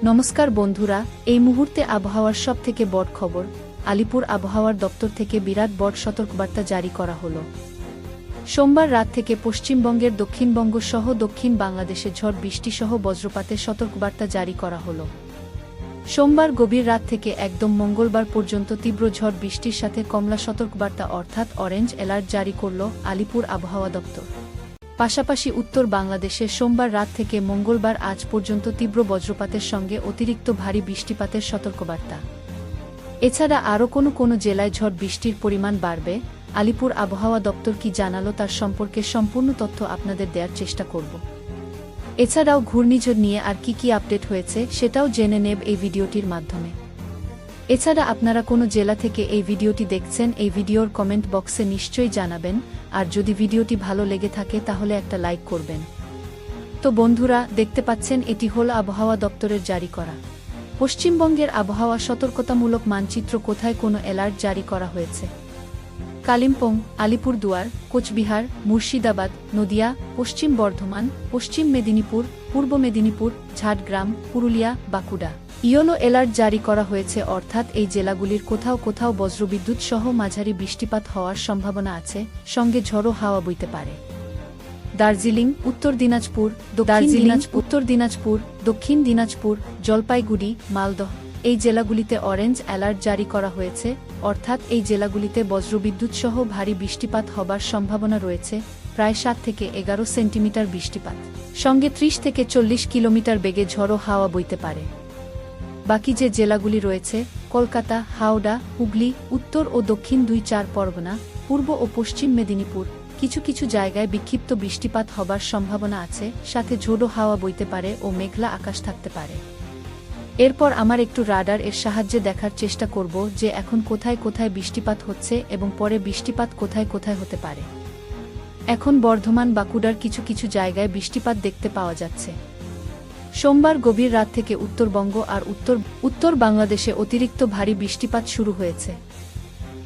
নমস্কার বন্ধুরা, এই মুহূর্তে আবহাওয়ার সবথেকে বড় খবর। আলিপুর আবহাওয়ার দপ্তর থেকে বিরাট বড় সতর্কবার্তা জারি করা হলো। সোমবার রাত থেকে পশ্চিমবঙ্গের দক্ষিণবঙ্গ সহ দক্ষিণ বাংলাদেশে ঝড় বৃষ্টি সহ বজ্রপাতের সতর্কবার্তা জারি করা হলো। সোমবার গভীর রাত থেকে একদম মঙ্গলবার পর্যন্ত তীব্র ঝড় বৃষ্টির সাথে কমলা সতর্কবার্তা অর্থাৎ অরেঞ্জ অ্যালার্ট জারি করল আলিপুর আবহাওয়া দপ্তর। পাশাপাশি উত্তর বাংলাদেশে সোমবার রাত থেকে মঙ্গলবার আজ পর্যন্ত তীব্র বজ্রপাতের সঙ্গে অতিরিক্ত ভারী বৃষ্টিপাতের সতর্কবার্তা। এছাড়া আরও কোনো জেলায় ঝড় বৃষ্টির পরিমাণ বাড়বে। আলিপুর আবহাওয়া দপ্তর কি জানালো তার সম্পর্কে সম্পূর্ণ তথ্য আপনাদের দেওয়ার চেষ্টা করব। এছাড়াও ঘূর্ণিঝড় নিয়ে আর কি আপডেট হয়েছে সেটাও জেনে নেব এই ভিডিওটির মাধ্যমে। এছাড়া আপনারা কোনো জেলা থেকে এই ভিডিওটি দেখছেন এই ভিডিওর কমেন্ট বক্সে নিশ্চয়ই জানাবেন, আর যদি ভিডিওটি ভালো লেগে থাকে তাহলে একটা লাইক করবেন। তো বন্ধুরা, দেখতে পাচ্ছেন এটি হল আবহাওয়া দপ্তরের জারি করা পশ্চিমবঙ্গের আবহাওয়া সতর্কতামূলক মানচিত্র। কোথায় কোনো অ্যালার্ট জারি করা হয়েছে? কালিম্পং, আলিপুরদুয়ার, কোচবিহার, মুর্শিদাবাদ, নদিয়া, পশ্চিম বর্ধমান, পশ্চিম মেদিনীপুর, পূর্ব মেদিনীপুর, ঝাড়গ্রাম, পুরুলিয়া, বাঁকুড়া ইয়েলো অ্যালার্ট জারি করা হয়েছে, অর্থাৎ এই জেলাগুলির কোথাও বজ্রবিদ্যুৎ সহ মাঝারি বৃষ্টিপাত হওয়ার সম্ভাবনা আছে, সঙ্গে ঝড়ো হাওয়া বইতে পারে। দার্জিলিং, উত্তর দিনাজপুর, উত্তর দিনাজপুর, দক্ষিণ দিনাজপুর, জলপাইগুড়ি, মালদহ এই জেলাগুলিতে অরেঞ্জ অ্যালার্ট জারি করা হয়েছে, অর্থাৎ এই জেলাগুলিতে বজ্রবিদ্যুৎ সহ ভারী বৃষ্টিপাত হবার সম্ভাবনা রয়েছে। প্রায় 7 থেকে 11 সেন্টিমিটার বৃষ্টিপাত, সঙ্গে 30 থেকে 40 কিলোমিটার বেগে ঝড়ো হাওয়া বইতে পারে। বাকি যে জেলাগুলি রয়েছে কলকাতা, হাওড়া, হুগলি, উত্তর ও দক্ষিণ 2-4 পরগনা, পূর্ব ও পশ্চিম মেদিনীপুর কিছু জায়গায় বিক্ষিপ্ত বৃষ্টিপাত হবার সম্ভাবনা আছে, সাথে ঝোড়ো হাওয়া বইতে পারে ও মেঘলা আকাশ থাকতে পারে। এরপর আমার একটু রাডার এর সাহায্যে দেখার চেষ্টা করব যে এখন কোথায় বৃষ্টিপাত হচ্ছে এবং পরে বৃষ্টিপাত কোথায় হতে পারে। এখন বর্ধমান, বাঁকুড়ার কিছু জায়গায় বৃষ্টিপাত দেখতে পাওয়া যাচ্ছে। সোমবার গভীর রাত থেকে উত্তরবঙ্গ আর উত্তর বাংলাদেশে অতিরিক্ত ভারী বৃষ্টিপাত শুরু হয়েছে।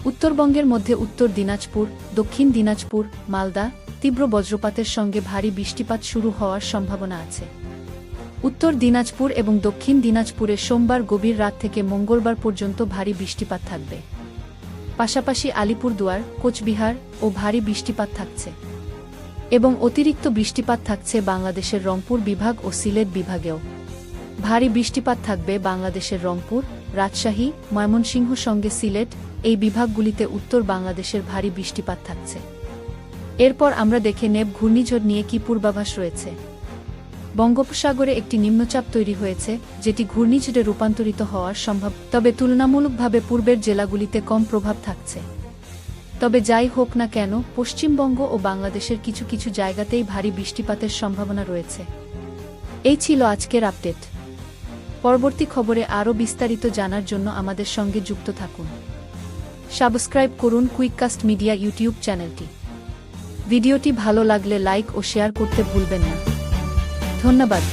উত্তরবঙ্গের মধ্যে উত্তর দিনাজপুর, দক্ষিণ দিনাজপুর, মালদা তীব্র বজ্রপাতের সঙ্গে ভারী বৃষ্টিপাত শুরু হওয়ার সম্ভাবনা আছে। উত্তর দিনাজপুর এবং দক্ষিণ দিনাজপুরে সোমবার গভীর রাত থেকে মঙ্গলবার পর্যন্ত ভারী বৃষ্টিপাত থাকবে। পাশাপাশি আলিপুরদুয়ার, কোচবিহার ও ভারী বৃষ্টিপাত থাকছে এবং অতিরিক্ত বৃষ্টিপাত থাকছে বাংলাদেশের রংপুর বিভাগ ও সিলেট বিভাগেও। ভারী বৃষ্টিপাত থাকবে বাংলাদেশের রংপুর, রাজশাহী, ময়মনসিংহ সঙ্গে সিলেট এই বিভাগগুলিতে উত্তর বাংলাদেশের ভারী বৃষ্টিপাত থাকছে। এরপর আমরা দেখে নেব ঘূর্ণিঝড় নিয়ে কি পূর্বাভাস রয়েছে। বঙ্গোপসাগরে একটি নিম্নচাপ তৈরি হয়েছে, যেটি ঘূর্ণিঝড়ে রূপান্তরিত হওয়ার সম্ভব, তবে তুলনামূলকভাবে পূর্বের জেলাগুলিতে কম প্রভাব থাকছে। তবে যাই হোক না কেন, পশ্চিমবঙ্গ ও বাংলাদেশের কিছু জায়গাতেই ভারী বৃষ্টিপাতের সম্ভাবনা রয়েছে। এই ছিল আজকের আপডেট। পরবর্তী খবরে আরও বিস্তারিত জানার জন্য আমাদের সঙ্গে যুক্ত থাকুন। সাবস্ক্রাইব করুন কুইককাস্ট মিডিয়া ইউটিউব চ্যানেলটি। ভিডিওটি ভালো লাগলে লাইক ও শেয়ার করতে ভুলবেন না। ধন্যবাদ।